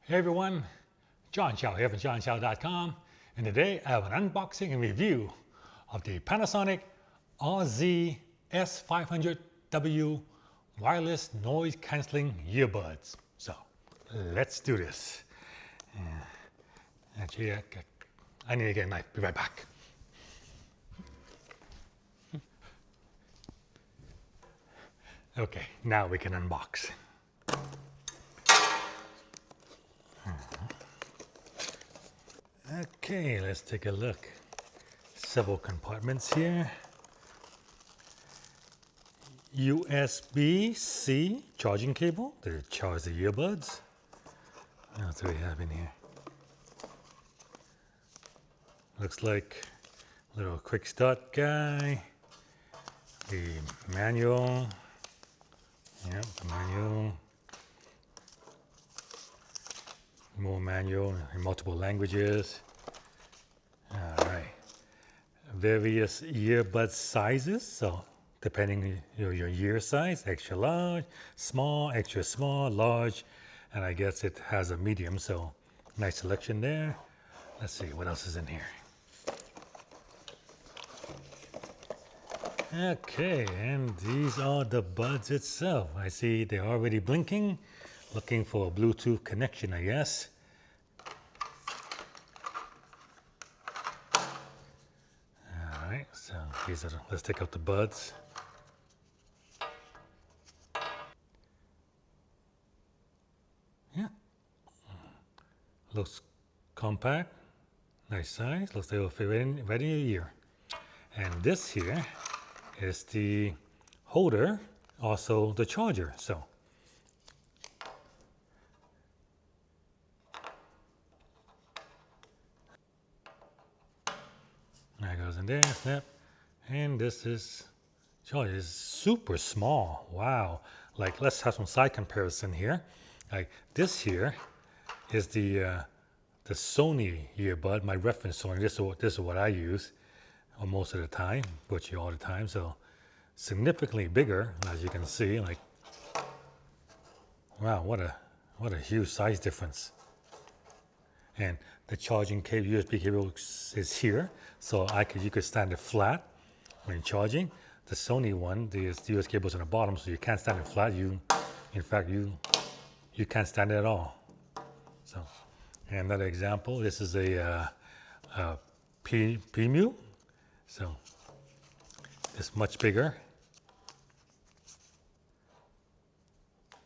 Hey everyone, John Chow here from johnchow.com, and today I have an unboxing and review of the Panasonic RZ-S500W wireless noise cancelling earbuds. So let's do this. Actually, I need to get a knife. Be right back. Okay, now we can unbox. Okay, let's take a look. Several compartments here. USB-C charging cable to charge the earbuds. What else do we have in here? Looks like a little quick start guy. The manual. Yep, the manual. More manual in multiple languages. All right. Various earbud sizes. So depending on your ear size, extra large, small, extra small, large, and I guess it has a medium. So nice selection there. Let's see what else is in here. Okay, and these are the buds itself. I see they're already blinking. Looking for a Bluetooth connection, I guess. All right, so these are let's take out the buds. Yeah, looks compact, nice size. Looks like it'll fit right in your ear. And this here is the holder, also the charger. So. That goes in there, snap. And this is, charger is super small. Wow. Like, let's have some side comparison here. Like, this here is the Sony earbud, my reference Sony. This is what I use most of the time, virtually all the time. So, significantly bigger, as you can see. Like, wow, what a huge size difference. And the charging cable, USB cable is here, so you could stand it flat when charging. The Sony one, the USB cable is on the bottom, so you can't stand it flat. In fact, you can't stand it at all. So, and another example, this is a PMU, so it's much bigger.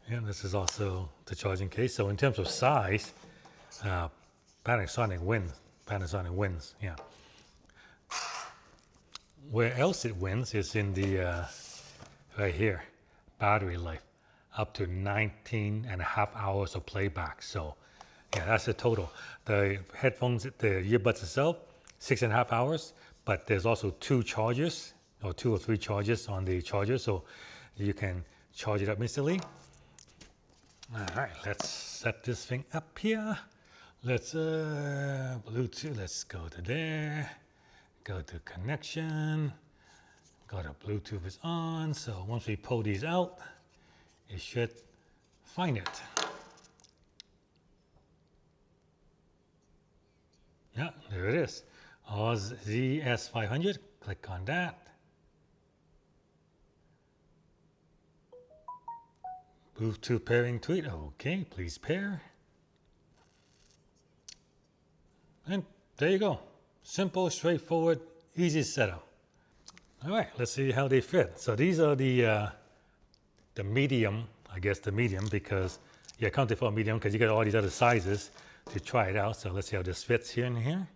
And this is also the charging case. So in terms of size, Panasonic wins, yeah. Where else it wins is in the, right here, battery life, up to 19.5 hours of playback. So, yeah, that's the total. The headphones, the earbuds itself, 6.5 hours, but there's also 2 chargers, or 2 or 3 charges on the charger, so you can charge it up instantly. All right, let's set this thing up here. Let's Bluetooth, let's go to there, go to connection, go to Bluetooth is on. So once we pull these out, it should find it. Yeah, there it is. RZ-S500, click on that. Bluetooth pairing tweet, okay, please pair. And there you go. Simple, straightforward, easy setup. All right, let's see how they fit. So these are the medium, I guess the medium, because you count it for a medium because you got all these other sizes to try it out. So let's see how this fits here and here.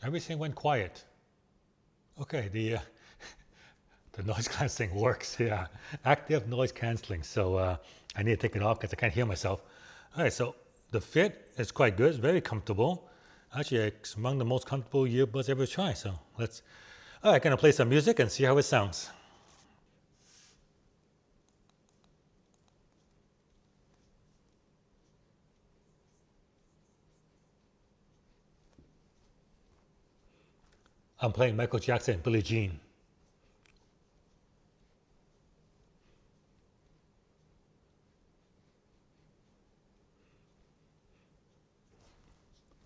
Everything went quiet. Okay, the noise cancelling works, yeah. Active noise cancelling. So I need to take it off because I can't hear myself. All right, so the fit is quite good. It's very comfortable. Actually, it's among the most comfortable earbuds ever tried. So let's, all right, gonna play some music and see how it sounds. I'm playing Michael Jackson and Billie Jean.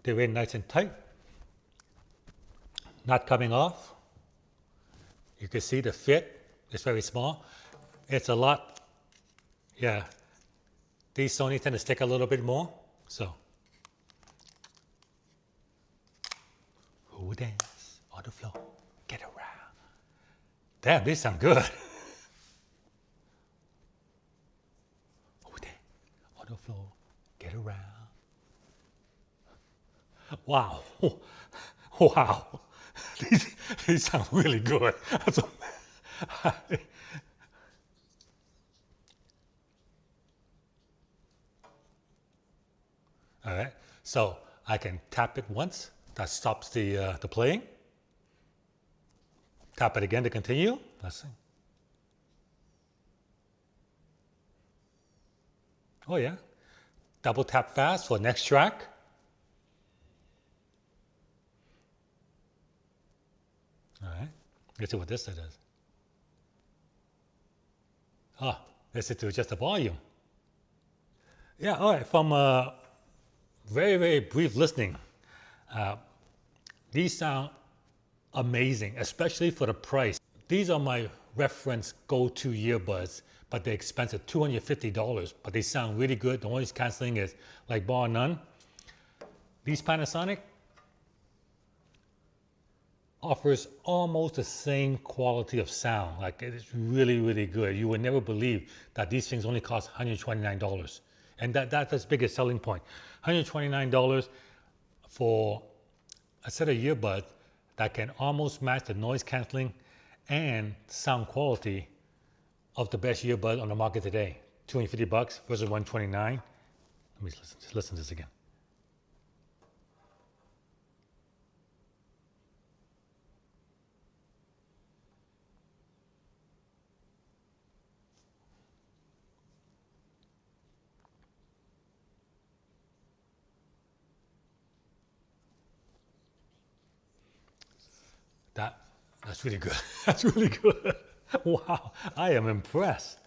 They're very nice and tight, not coming off. You can see the fit, it's very small. It's a lot, yeah. These Sony tend to stick a little bit more, so. Who dance on the floor, get around. Damn, these sound good. Who dance on the floor, get around. Wow, wow, these sound really good. All right, so I can tap it once, that stops the playing. Tap it again to continue. Let's see. Oh yeah, double tap fast for next track. All right, let's see what this does. Ah, let's see to adjust the volume. Yeah, all right, from very, very brief listening, these sound amazing, especially for the price. These are my reference go-to earbuds, but they're expensive, $250, but they sound really good. The noise canceling is like bar none. These Panasonic offers almost the same quality of sound. Like it's really, really good. You would never believe that these things only cost $129. And that's the biggest selling point. $129 for a set of earbuds that can almost match the noise canceling and sound quality of the best earbud on the market today. $250 versus $129. Let me listen to this again. That's really good. That's really good. Wow, I am impressed.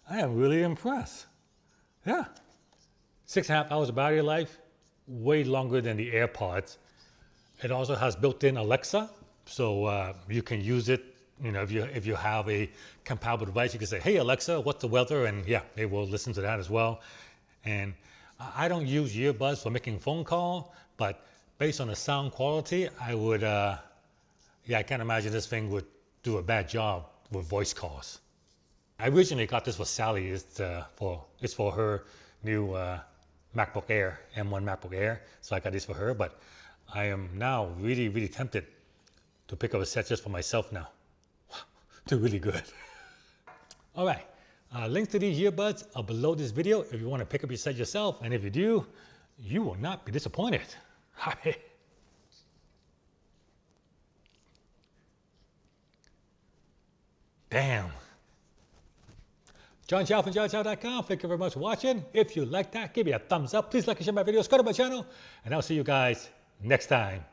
I am really impressed. Yeah. 6.5 hours of battery life, way longer than the AirPods. It also has built-in Alexa, so you can use it. You know, if you have a compatible device, you can say, "Hey Alexa, what's the weather?" And yeah, it will listen to that as well. And I don't use earbuds for making a phone call, but based on the sound quality, I would. Yeah, I can't imagine this thing would do a bad job with voice calls. I originally got this for Sally. It's for her new MacBook Air, M1 MacBook Air. So I got this for her, but I am now really, really tempted to pick up a set just for myself now. They're really good. All right, links to these earbuds are below this video if you want to pick up your set yourself. And if you do, you will not be disappointed. Damn. John Chow from johnchow.com. Thank you very much for watching. If you like that, give me a thumbs up. Please like and share my videos. Subscribe to my channel. And I'll see you guys next time.